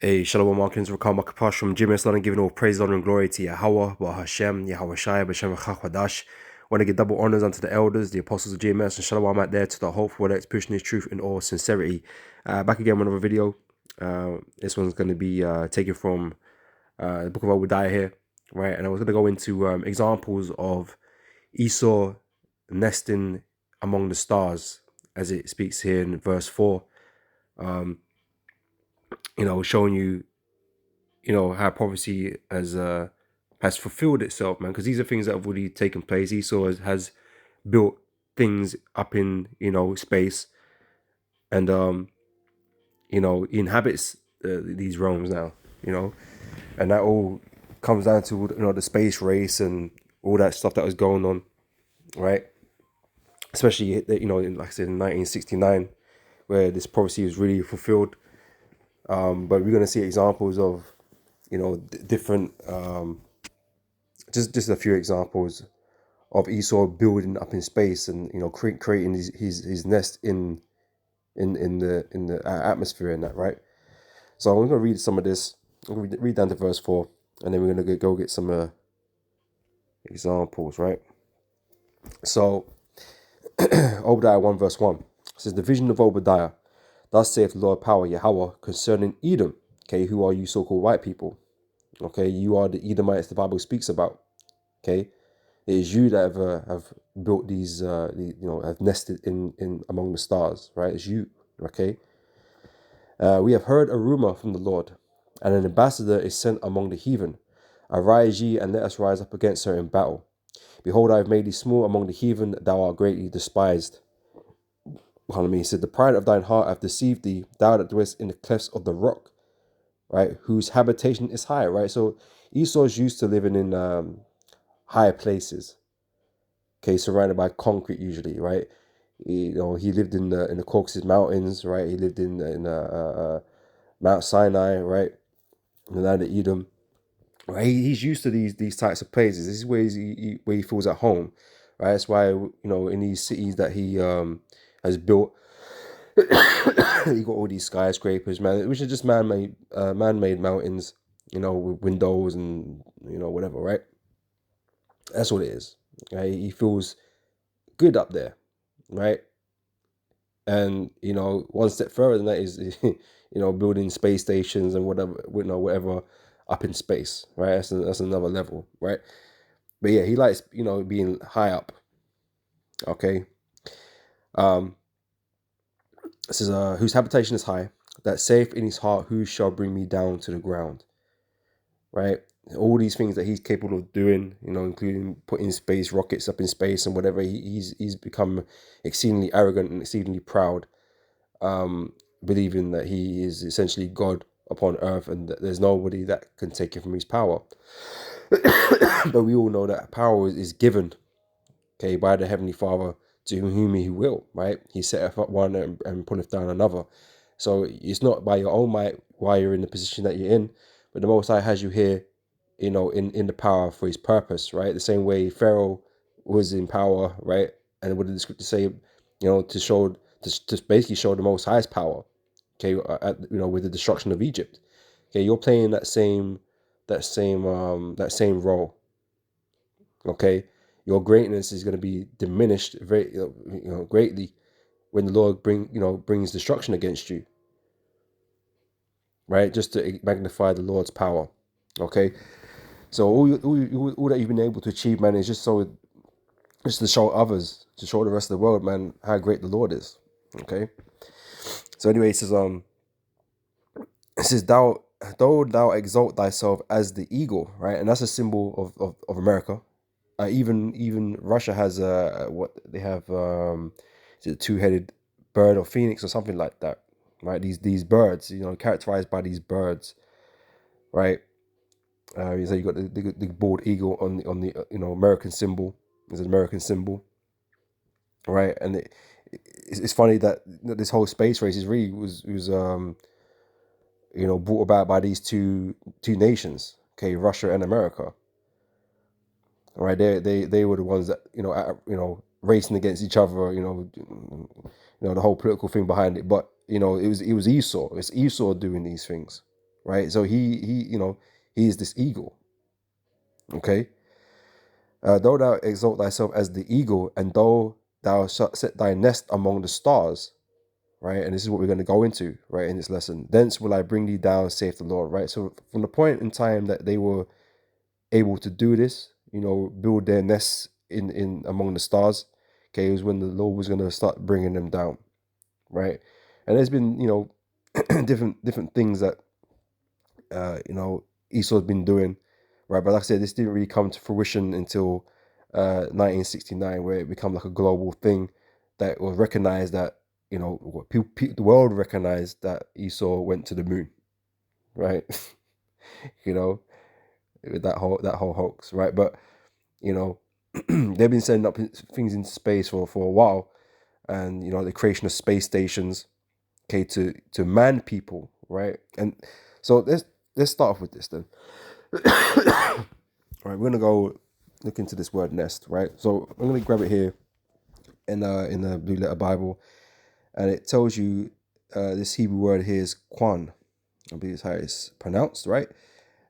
Hey, Shalom Markins, Rakam Makapash from Jim Islam, giving all praise, honor, and glory to Yahweh, Ba Hashem, Yahweh Shai, Bashem Chachwadash. Want to give double honors unto the elders, the apostles of GMS, and Shalom out there to the hopeful that's pushing his truth in all sincerity. Back again with another video. This one's going to be taken from the book of Obadiah here, right? And I was going to go into examples of Esau nesting among the stars, as it speaks here in verse 4. Showing you, how prophecy has fulfilled itself, man, because these are things that have already taken place. Esau has built things up in, space, and, he inhabits these realms now, and that all comes down to, the space race and all that stuff that was going on, right? Especially, like I said, in 1969, where this prophecy was really fulfilled. But we're going to see examples of, different, just a few examples of Esau building up in space and, creating his nest in the atmosphere and that, right? So I'm going to read some of this. I'm going to read down to verse 4, and then we're going to go get some examples, right? So Obadiah 1 verse 1 says, the vision of Obadiah. Thus saith the Lord power, Yahweh, concerning Edom. Okay, who are you so-called white people? Okay, you are the Edomites the Bible speaks about. Okay, it is you that have built these, have nested in among the stars, right? It's you, okay? We have heard a rumor from the Lord, and an ambassador is sent among the heathen. Arise ye, and let us rise up against her in battle. Behold, I have made thee small among the heathen, thou art greatly despised. He said, the pride of thine heart hath deceived thee, thou that dwellest in the clefts of the rock, right? Whose habitation is high, right? So Esau's used to living in higher places, okay, surrounded by concrete usually, right? He lived in the Caucasus Mountains, right? He lived in Mount Sinai, right? In the land of Edom, right? He's used to these types of places. This is where where he feels at home, right? That's why, in these cities that he has built, you got all these skyscrapers, man, which are just man-made mountains, with windows and whatever, right? That's what it is. Right? He feels good up there, right? And one step further than that is building space stations and whatever up in space, right? That's another level, right? But yeah, he likes being high up. Okay. This is whose habitation is high, that saith in his heart, who shall bring me down to the ground, right? All these things that he's capable of doing, including putting space rockets up in space and whatever. He's become exceedingly arrogant and exceedingly proud, believing that he is essentially God upon earth and that there's nobody that can take him from his power. But we all know that power is given, okay, by the Heavenly Father to whom he will, right? He setteth up one and putteth down another. So it's not by your own might why you're in the position that you're in, but the Most High has you here, in the power for his purpose, right? The same way Pharaoh was in power, right? And what did the scripture say? To basically show the Most High's power, okay? With the destruction of Egypt, okay? You're playing that same role, okay? Your greatness is going to be diminished very, greatly when the Lord brings destruction against you, right? Just to magnify the Lord's power, okay? So all that you've been able to achieve, man, is just to show others, to show the rest of the world, man, how great the Lord is. Okay. So anyway, it says though thou exalt thyself as the eagle, right? And that's a symbol of America. Even Russia has what they have, is it a two-headed bird or phoenix or something like that, right? These birds, characterized by these birds, right? So you got the bald eagle on the American symbol. It's an American symbol, right? And it's funny that this whole space race is really was brought about by these two nations, okay, Russia and America. Right, they were the ones that racing against each other. The whole political thing behind it, but it was Esau. It's Esau doing these things, right? So he is this eagle, okay? Though thou exalt thyself as the eagle, and though thou shalt set thy nest among the stars, right? And this is what we're going to go into, right, in this lesson. Thence will I bring thee down, saith the Lord, right? So from the point in time that they were able to do this, build their nests in among the stars, okay, it was when the Lord was going to start bringing them down, right? And there's been, different things that, Esau's been doing, right? But like I said, this didn't really come to fruition until 1969, where it became like a global thing that was recognized that, the world recognized that Esau went to the moon, right? you know, with that whole hoax, right? But they've been sending up things into space for a while, and the creation of space stations, okay, to man people, right? And so let's start off with this then. All right, we're gonna go look into this word nest, right? So I'm gonna grab it here in the Blue Letter Bible, and it tells you this Hebrew word here is kwan. I believe it's how it's pronounced, right?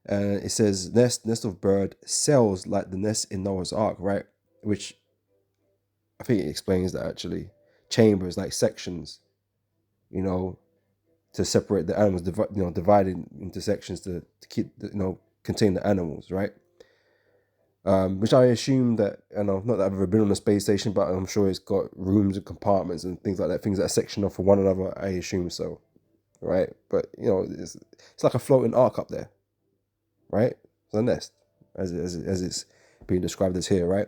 And it says nest of bird, cells like the nest in Noah's Ark, right? Which I think it explains that actually. Chambers, like sections, to separate the animals, divided into sections to keep, contain the animals, right? Which I assume that, not that I've ever been on a space station, but I'm sure it's got rooms and compartments and things like that, things that are sectioned off from one another. I assume so, right? But it's like a floating ark up there, right? It's a nest, as it's being described as here, right?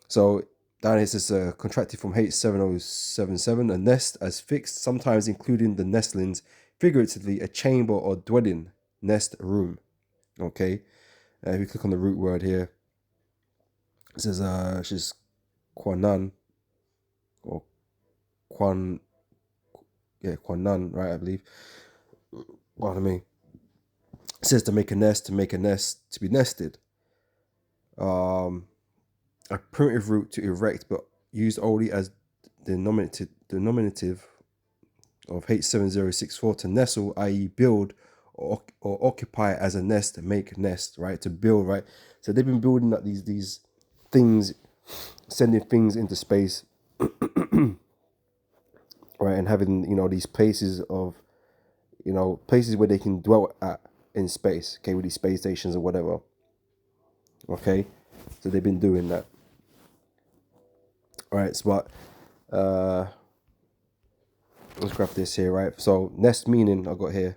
So down here it says contracted from H7077, a nest as fixed, sometimes including the nestlings, figuratively a chamber or dwelling, nest, room. Okay, if you click on the root word here, it says she's Kwanan or Kwan, Kwanan, right? I believe. Pardon me. It says to make a nest, to be nested. A primitive root to erect, but used only as the nominative of H7064 to nestle, i.e. build or occupy as a nest, make nest, right? To build, right? So they've been building up these things, sending things into space, right? And having, these places of, places where they can dwell at in space, okay, with these space stations or whatever. Okay, so they've been doing that. All right, so let's grab this here, right? So nest meaning I got here.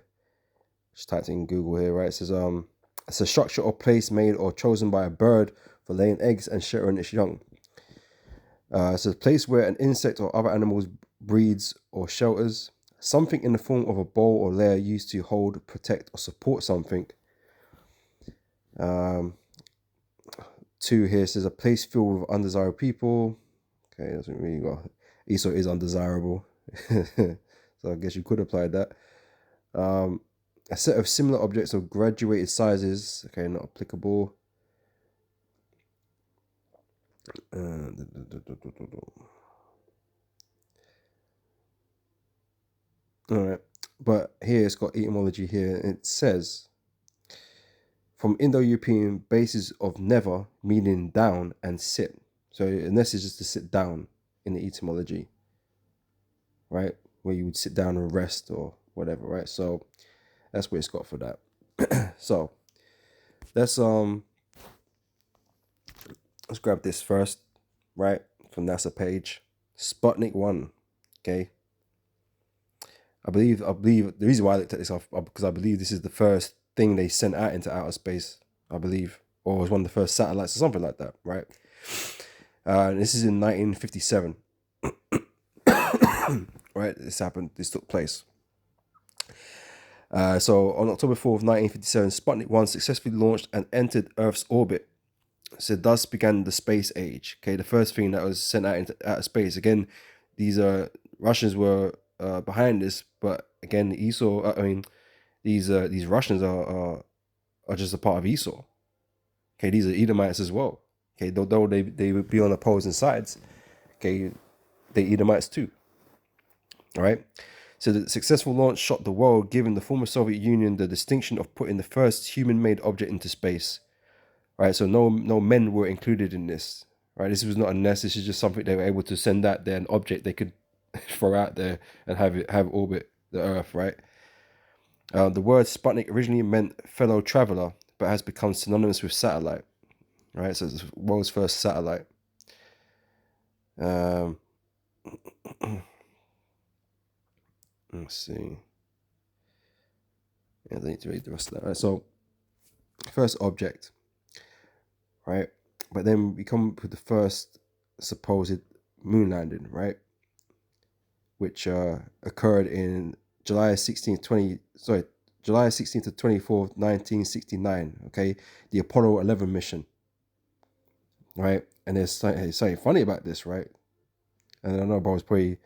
Just typed in Google here, right? It says it's a structure or place made or chosen by a bird for laying eggs and sheltering its young. It's a place where an insect or other animals breeds or shelters. Something in the form of a bowl or layer used to hold, protect, or support something. 2 here says a place filled with undesirable people. Okay, doesn't really go. Esau is undesirable. So I guess you could apply that. A set of similar objects of graduated sizes. Okay, not applicable. All right, but here it's got etymology here. It says from Indo-European basis of never, meaning down and sit. So unless it's just to sit down in the etymology, right? Where you would sit down and rest or whatever, right? So that's what it's got for that. So let's grab this first, right? From NASA page. Sputnik 1. Okay. I believe the reason why I looked at this off because I believe this is the first thing they sent out into outer space, I believe. Or it was one of the first satellites or something like that, right? This is in 1957. Right, this took place. So on October 4th, 1957, Sputnik 1 successfully launched and entered Earth's orbit. So thus began the space age. Okay, the first thing that was sent out into outer space. Again, these Russians were behind this, but again, these Russians are just a part of Esau. Okay, these are Edomites as well. Okay, though they would be on opposing sides. Okay, they Edomites too. All right. So the successful launch shocked the world, giving the former Soviet Union the distinction of putting the first human-made object into space. Right, so no men were included in this. Right, this was not a nest. This is just something they were able to send out there, an object they could throw out there and have orbit the Earth. Right. The word Sputnik originally meant fellow traveler, but has become synonymous with satellite. Right, so it's the world's first satellite. Let's see. Yeah, I need to read the rest of that. Right, so first object, right? But then we come up with the first supposed moon landing, right? Which occurred in July 16th, July 16th to 24th, 1969. Okay, the Apollo 11 mission, right? And there's something funny about this, right? And I know Bob's probably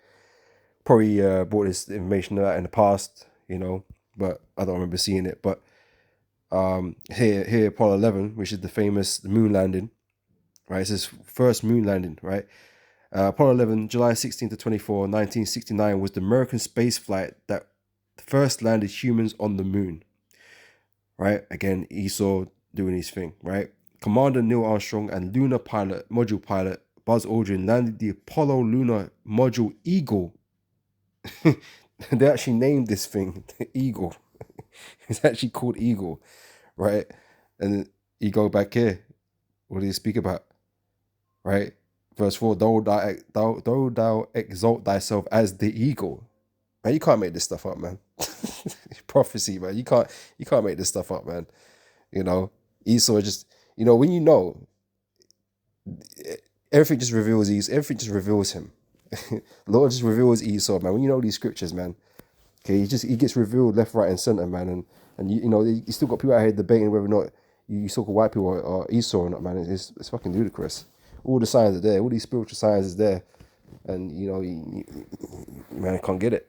brought this information out in the past, but I don't remember seeing it. But here Apollo 11, which is the famous moon landing, right? It's his first moon landing, right? Apollo 11, July 16 to 24, 1969, was the American space flight that first landed humans on the moon, right? Again, Esau doing his thing, right? Commander Neil Armstrong and lunar module pilot Buzz Aldrin landed the Apollo lunar module Eagle. They actually named this thing the Eagle. It's actually called Eagle, right? And you go back here. What do you speak about? Right? Verse 4, though thou exalt thyself as the eagle. Man, you can't make this stuff up, man. Prophecy, man. You can't make this stuff up, man. Esau just, when everything just reveals Esau, everything just reveals him. Lord just reveals Esau, man. When you know these scriptures, man. Okay, he gets revealed left, right, and center, man. And you still got people out here debating whether or not you so-called white people are Esau or not, man. It's fucking ludicrous. All the signs are there. All these spiritual signs is there, and man, I can't get it,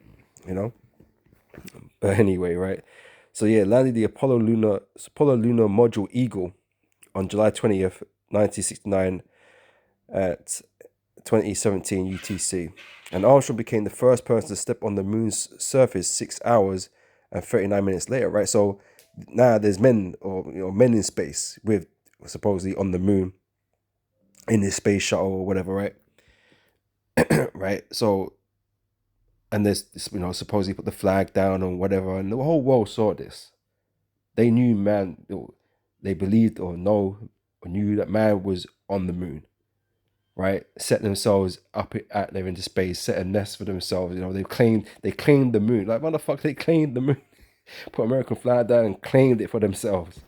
But anyway, right? So yeah, landed the Apollo lunar module Eagle on July 20th, 1969, at 2017 UTC, and Armstrong became the first person to step on the moon's surface 6 hours and 39 minutes later. Right, so now there's men men in space with supposedly on the moon in this space shuttle or whatever, right? Right. So, and there's supposedly put the flag down or whatever, and the whole world saw this. They knew man. They believed or knew that man was on the moon, right? Set themselves up out there into space, set a nest for themselves. They claimed the moon. Like, motherfucker, they claimed the moon. Put American flag down and claimed it for themselves.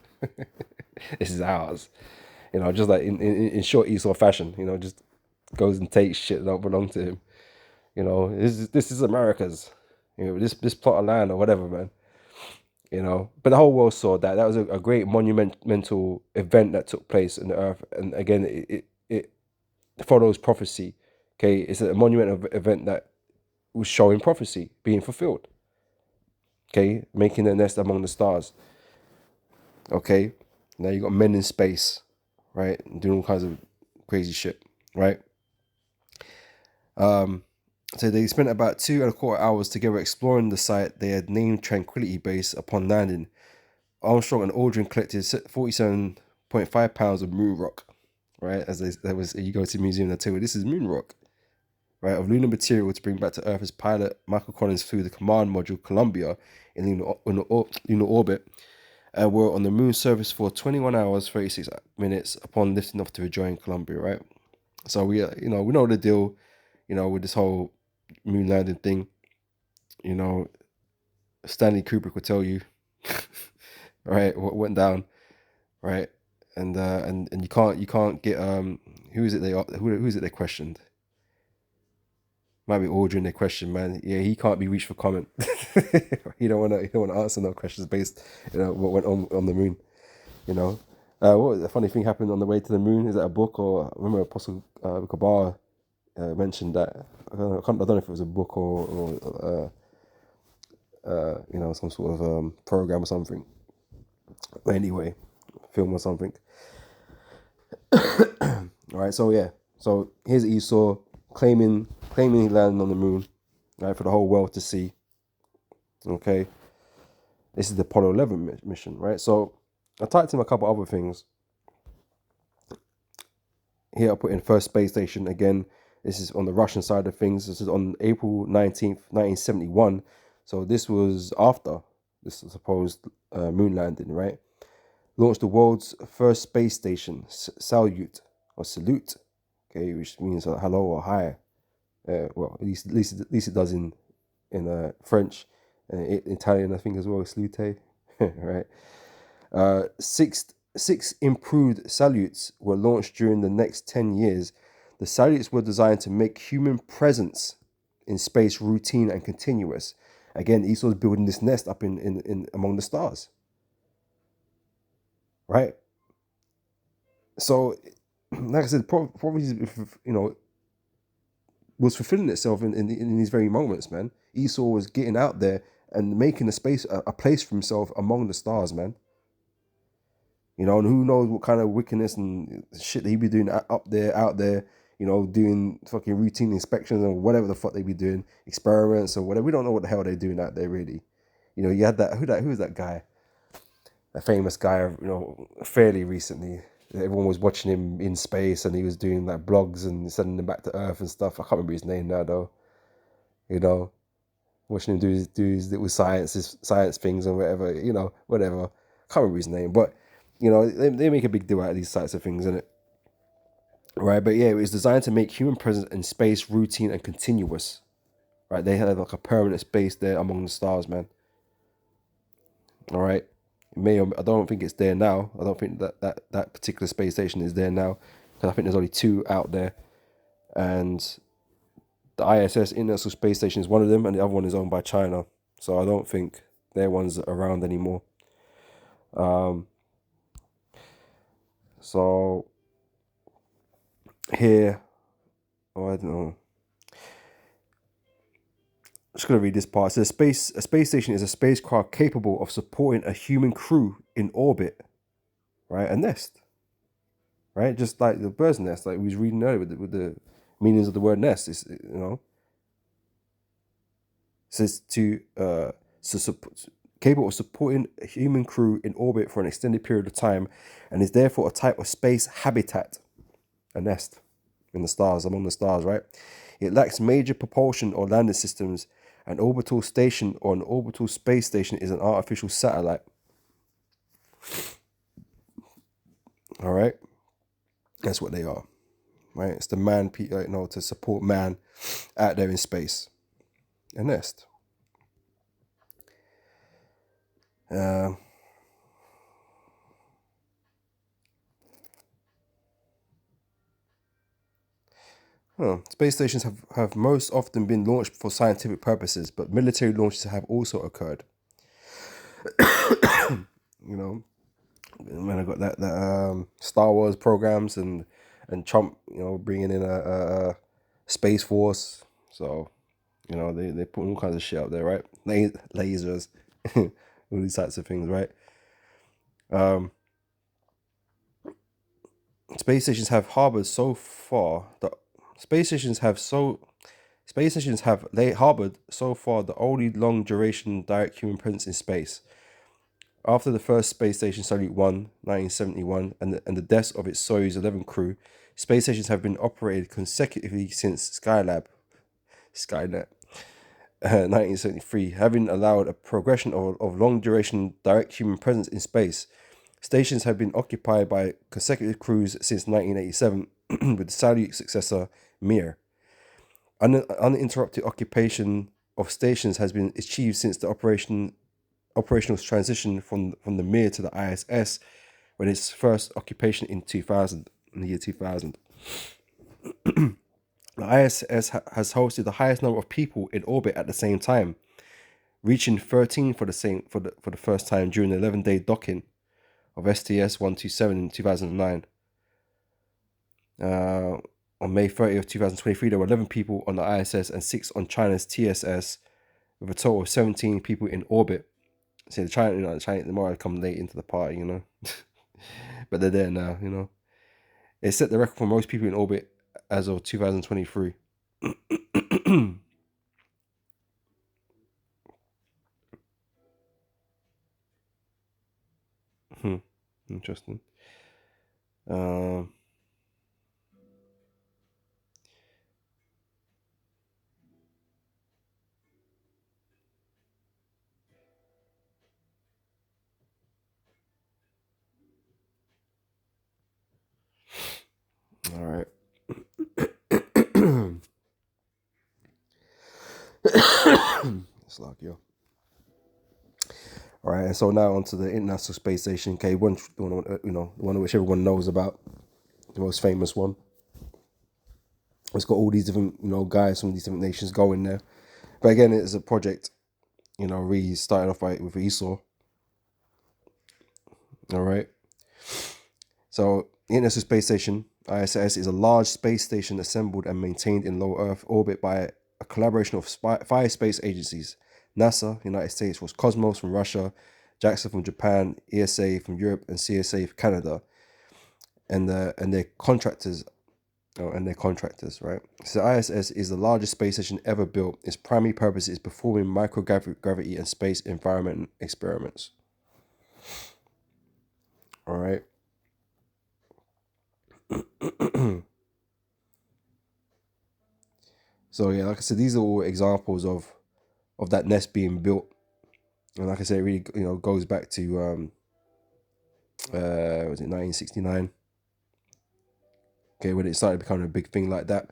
This is ours. Just like in short Esau fashion, just goes and takes shit that don't belong to him. This is America's. This plot of land or whatever, man. But the whole world saw that. That was a great monumental event that took place in the earth. And again, it follows prophecy. Okay, it's a monumental event that was showing prophecy being fulfilled. Okay, making a nest among the stars. Okay, now you got men in space, right, doing all kinds of crazy shit, right? So they spent about 2.25 hours together exploring the site they had named Tranquility Base upon landing. Armstrong and Aldrin collected 47.5 pounds of moon rock, right? You go to the museum, they tell you this is moon rock, right, of lunar material to bring back to Earth as pilot Michael Collins flew the command module Columbia in lunar orbit. Were on the moon's surface for 21 hours 36 minutes upon lifting off to rejoin Columbia, right? So we know the deal, with this whole moon landing thing. Stanley Kubrick will tell you, right, what went down, right? And you can't get who is it they questioned? Might be Aldrin they questioned, man. Yeah, he can't be reached for comment. He don't want to answer no questions based what went on the moon. What was the funny thing happened on the way to the moon? Is that a book? Or I remember Apostle Kabar mentioned that. I don't know if it was a book or some sort of program or something. But anyway, film or something. All right, so yeah, so here's Esau claiming he landed on the moon, right, for the whole world to see, Okay, this is the Apollo 11 mission, right? So I typed in a couple other things. Here I put in first space station again. This is on the Russian side of things. This is on April 19th, 1971. So this was after this supposed moon landing, right? Launched the world's first space station, Salute, okay, which means hello or hi. Well, at least it does in French and Italian, I think, as well. Salute, right? Six improved salutes were launched during the next 10 years. The salutes were designed to make human presence in space routine and continuous. Again, Esau's building this nest up in among the stars, right? So, like I said, probably, was fulfilling itself in these very moments, man. Esau was getting out there and making a place for himself among the stars, man. And who knows what kind of wickedness and shit he be doing up there, out there, doing fucking routine inspections and whatever the fuck they be doing, experiments or whatever. We don't know what the hell they're doing out there, really. You had who was that guy? A famous guy, fairly recently. Everyone was watching him in space and he was doing like blogs and sending them back to Earth and stuff. I can't remember his name now, though. You know, watching him do his little science things and whatever, whatever. Can't remember his name, but they make a big deal out of these types of things, innit? Right, but yeah, it was designed to make human presence in space routine and continuous. Right, they had like a permanent space there among the stars, man. All right, I don't think it's there now. I don't think that particular space station is there now, because I think there's only two out there, and the ISS International Space Station is one of them, and the other one is owned by China. So I don't think their one's around anymore. So here, I don't know. I'm just gonna read this part. It says a space station is a spacecraft capable of supporting a human crew in orbit, right? A nest, right? Just like the bird's nest, like we was reading earlier with the meanings of the word nest. It says capable of supporting a human crew in orbit for an extended period of time, and is therefore a type of space habitat, a nest in the stars, among the stars, right? It lacks major propulsion or landing systems. An orbital station or an orbital space station is an artificial satellite. All right, that's what they are, right? It's the man, to support man out there in space. A nest. Space stations have most often been launched for scientific purposes, but military launches have also occurred. When I got that Star Wars programs and Trump, bringing in a space force. So, they put all kinds of shit out there, right? Lasers, all these types of things, right? Space stations have harbored so far the space stations have so space stations have they harbored so far the only long duration direct human presence in space. After the first space station Salyut 1, 1971, and the deaths of its Soyuz 11 crew, space stations have been operated consecutively since Skynet, 1973, having allowed a progression of long duration direct human presence in space. Stations have been occupied by consecutive crews since 1987, with the Salyut successor Mir. Uninterrupted occupation of stations has been achieved since the operational transition from the Mir to the ISS, when its first occupation in the year 2000. The ISS has hosted the highest number of people in orbit at the same time, reaching 13 for the first time during the 11-day docking of STS-127 in 2009. On May 30th, 2023, there were 11 people on the ISS and 6 on China's TSS, with a total of 17 people in orbit. See, China, the more I come late into the party, but they're there now, It set the record for most people in orbit as of 2023. Interesting. All right. It's like, yo. All right, and so now onto the International Space Station. Okay, one, the one which everyone knows about, the most famous one. It's got all these different, guys from these different nations going there. But again, it's a project, really started off with Esau. All right. So the International Space Station, ISS, is a large space station assembled and maintained in low Earth orbit by a collaboration of five space agencies: NASA, United States, Roscosmos from Russia, JAXA from Japan, ESA from Europe, and CSA from Canada, and their contractors. Right? So ISS is the largest space station ever built. Its primary purpose is performing microgravity and space environment experiments. All right. So yeah, like I said, these are all examples of that nest being built, and like I said, it really goes back to was it 1969? Okay, when it started becoming a big thing like that,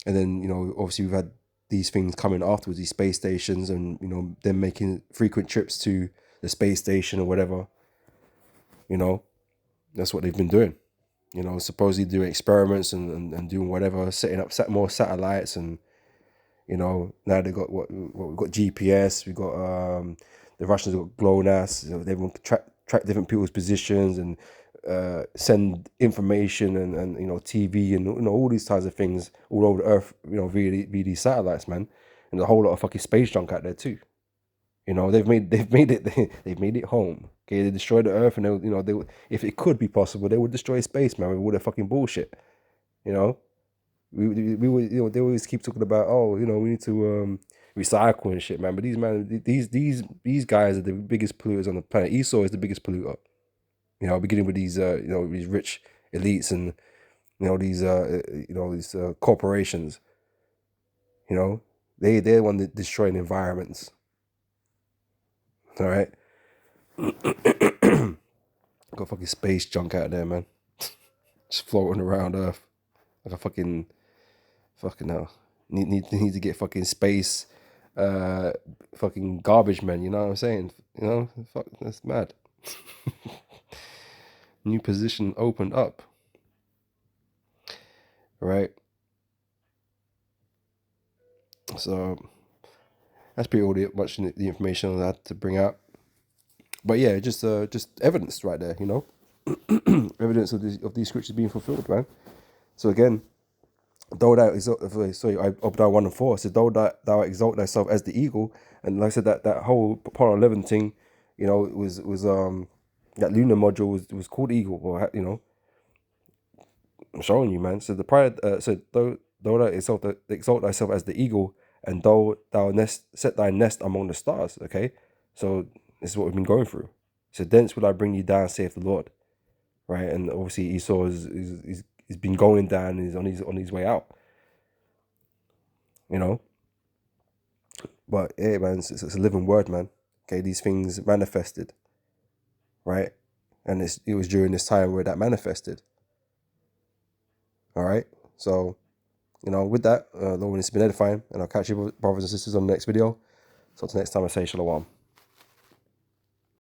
and then obviously we've had these things coming afterwards, these space stations, and them making frequent trips to the space station or whatever. That's what they've been doing. Supposedly doing experiments and doing whatever, setting up more satellites, and now they got what we've got GPS, we got the Russians got GLONASS. They want to track different people's positions and send information and TV and all these types of things all over the Earth, via these satellites, man, and a whole lot of fucking space junk out there too. They've made it home. Okay, they destroyed the Earth, and they if it could be possible, they would destroy space, man, with all their fucking bullshit. You know, we would, they always keep talking about, oh, we need to recycle and shit, man. But these guys are the biggest polluters on the planet. Esau is the biggest polluter. Beginning with these rich elites and these corporations. They're the one that destroying environments. All right. Got fucking space junk out there, man. Just floating around Earth like a fucking hell. Need to get fucking space, fucking garbage men. You know what I'm saying? Fuck, that's mad. New position opened up. Right. So that's pretty all much the information I had to bring out. But yeah, just evidence right there. Evidence of these scriptures being fulfilled, man. So again, though thou exalt, sorry, Obadiah 1 and 4 said, though thou exalt thyself as the eagle, and like I said, that whole Apollo 11 thing, it was that lunar module was called eagle, or I'm showing you, man. So the prior, though thou exalt thyself as the eagle, and though thou set thy nest among the stars. Okay, so this is what we've been going through. So thence will I bring you down, saith the Lord. Right, and obviously Esau is been going down, and is on his way out. But yeah, man, it's a living word, man. Okay, these things manifested, right? And it was during this time where that manifested. All right, so with that, Lord, it's been edifying, and I'll catch you brothers and sisters on the next video. So until next time, I say shalom.